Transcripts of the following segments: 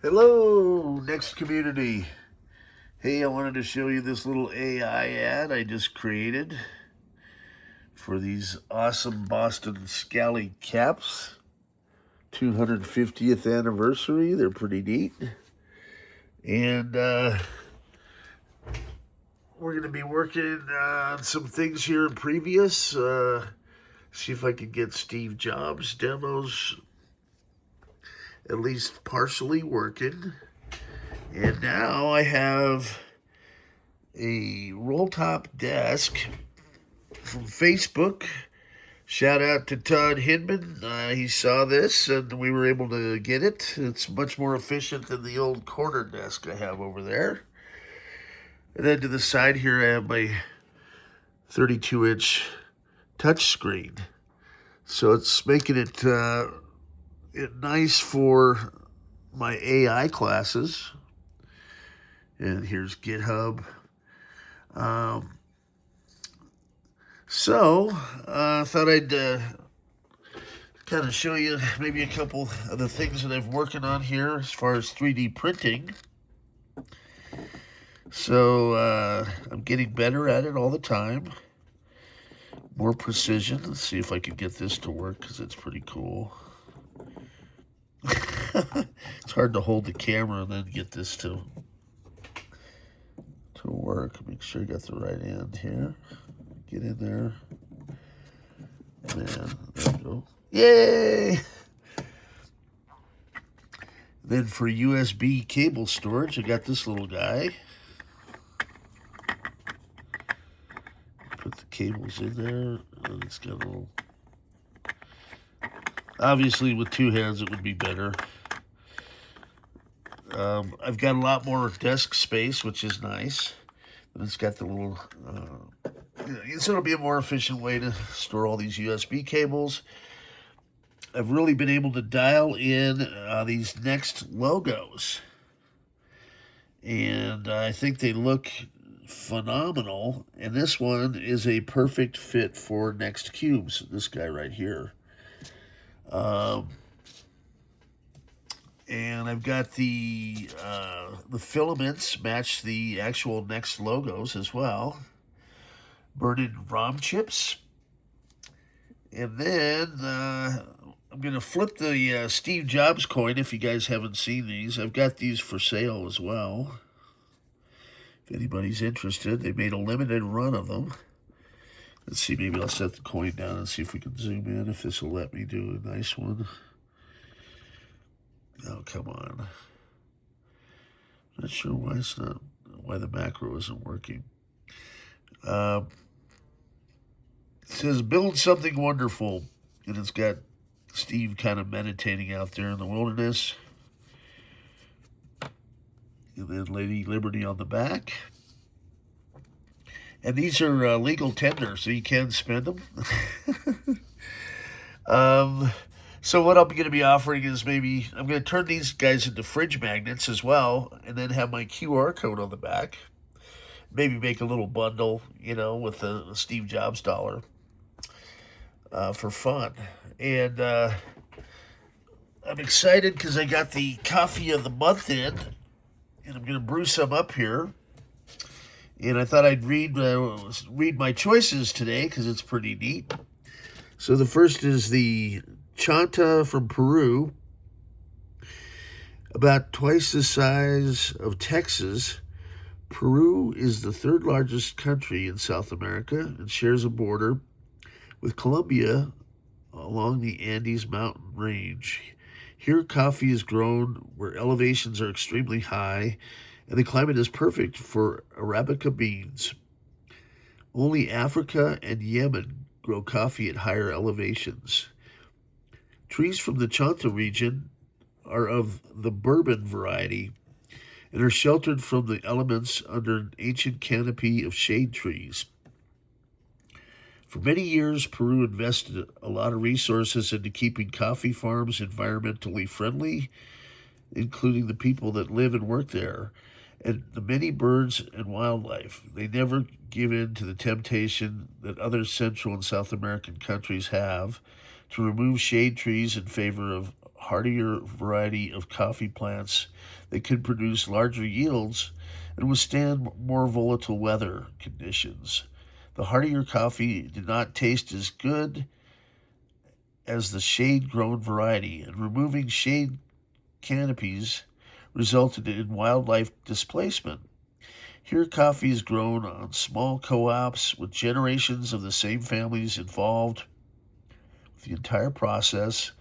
Hello, NeXT community. Hey, I wanted to show you this little AI ad I just created for these awesome Boston Scally caps. 250th anniversary. They're pretty neat. And we're going to be working on some things here in previous. See if I can get Steve Jobs demos at least partially working. And now I have a roll top desk from Facebook. Shout out to Todd Hinman. He saw this and we were able to get it. It's much more efficient than the old corner desk I have over there. And then to the side here I have my 32-inch touchscreen. So it's making it nice for my AI classes. And here's GitHub. I thought I'd kind of show you maybe a couple of the things that I'm working on here as far as 3D printing. So I'm getting better at it all the time. More precision. Let's see if I can get this to work because it's pretty cool. It's hard to hold the camera and then get this to work. Make sure I got the right end here. Get in there. Man, there we go. Yay! Then for USB cable storage, I got this little guy. Put the cables in there, and it's got a little... Obviously, with two hands, it would be better. I've got a lot more desk space, which is nice. And it's got the little... so it'll be a more efficient way to store all these USB cables. I've really been able to dial in these NeXT logos. And I think they look phenomenal. And this one is a perfect fit for NeXT cubes. This guy right here. And I've got the filaments match the actual NeXT logos as well. Burn-in ROM chips. And then I'm going to flip the Steve Jobs coin if you guys haven't seen these. I've got these for sale as well. If anybody's interested, they made a limited run of them. Let's see, maybe I'll set the coin down and see if we can zoom in, if this will let me do a nice one. Oh, come on. Not sure why the macro isn't working. It says, build something wonderful. And it's got Steve kind of meditating out there in the wilderness. And then Lady Liberty on the back. And these are legal tender, so you can spend them. So what I'm going to be offering is maybe I'm going to turn these guys into fridge magnets as well, and then have my QR code on the back. Maybe make a little bundle, with the Steve Jobs dollar for fun. And I'm excited because I got the coffee of the month in, and I'm going to brew some up here. And I thought I'd read my choices today because it's pretty neat. So the first is the Chonta from Peru, about twice the size of Texas. Peru is the third largest country in South America and shares a border with Colombia along the Andes mountain range. Here, coffee is grown where elevations are extremely high, and the climate is perfect for Arabica beans. Only Africa and Yemen grow coffee at higher elevations. Trees from the Chonta region are of the bourbon variety and are sheltered from the elements under an ancient canopy of shade trees. For many years, Peru invested a lot of resources into keeping coffee farms environmentally friendly, including the people that live and work there, and the many birds and wildlife. They never give in to the temptation that other Central and South American countries have to remove shade trees in favor of hardier variety of coffee plants that can produce larger yields and withstand more volatile weather conditions. The hardier coffee did not taste as good as the shade-grown variety, and removing shade canopies resulted in wildlife displacement. Here, coffee is grown on small co-ops with generations of the same families involved with the entire process.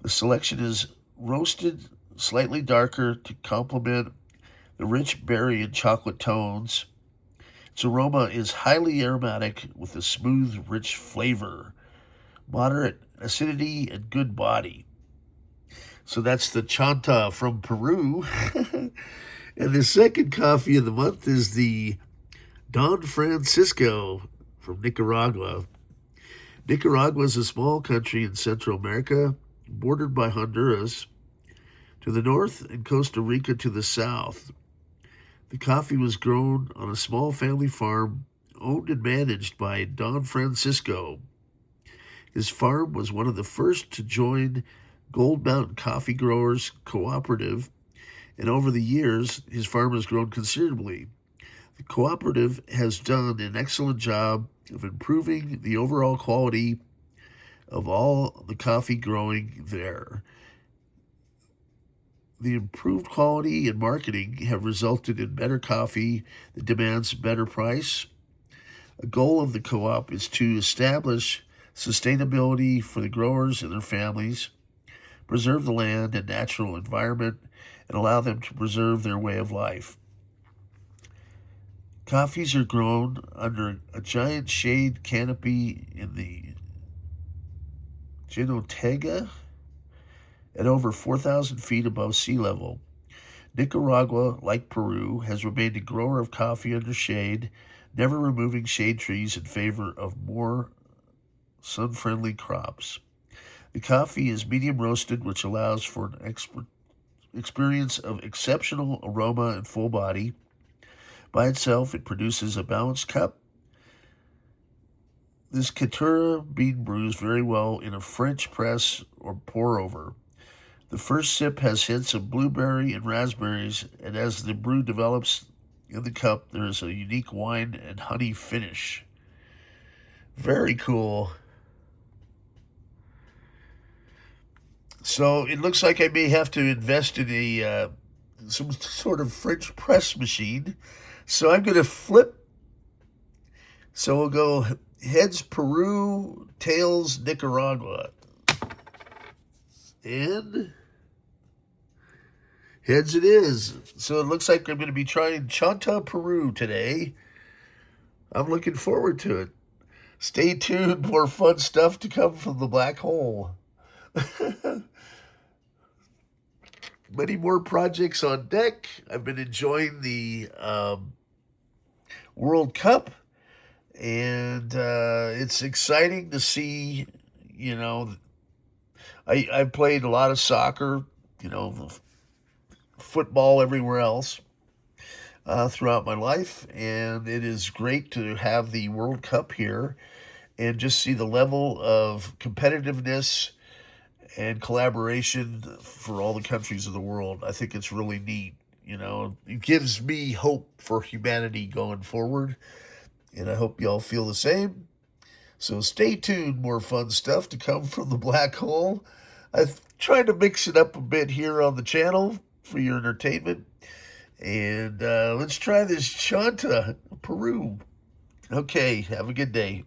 The selection is roasted slightly darker to complement the rich berry and chocolate tones. Its aroma is highly aromatic with a smooth, rich flavor, moderate acidity, and good body. So that's the Chonta from Peru. And the second coffee of the month is the Don Francisco from Nicaragua. Nicaragua is a small country in Central America, bordered by Honduras to the north and Costa Rica to the south. The coffee was grown on a small family farm owned and managed by Don Francisco. His farm was one of the first to join Gold Mountain Coffee Growers Cooperative, and over the years, his farm has grown considerably. The cooperative has done an excellent job of improving the overall quality of all the coffee growing there. The improved quality and marketing have resulted in better coffee that demands a better price. A goal of the co-op is to establish sustainability for the growers and their families, preserve the land and natural environment, and allow them to preserve their way of life. Coffees are grown under a giant shade canopy in the Jinotega at over 4,000 feet above sea level. Nicaragua, like Peru, has remained a grower of coffee under shade, never removing shade trees in favor of more sun-friendly crops. The coffee is medium roasted, which allows for an experience of exceptional aroma and full body. By itself, it produces a balanced cup. This Caturra bean brews very well in a French press or pour over. The first sip has hints of blueberry and raspberries, and as the brew develops in the cup, there is a unique wine and honey finish. Very cool. So it looks like I may have to invest in a some sort of French press machine. So I'm going to flip. So we'll go heads Peru, tails Nicaragua. And heads it is. So it looks like I'm going to be trying Chonta, Peru today. I'm looking forward to it. Stay tuned, more fun stuff to come from the black hole. Many more projects on deck. I've been enjoying the World Cup, and it's exciting to see, I've played a lot of soccer, football everywhere else throughout my life, and it is great to have the World Cup here and just see the level of competitiveness and collaboration for all the countries of the world. I think it's really neat. It gives me hope for humanity going forward, and I hope y'all feel the same. So stay tuned, more fun stuff to come from the black hole. I've tried to mix it up a bit here on the channel for your entertainment. And let's try this Chonta, Peru. Okay, have a good day.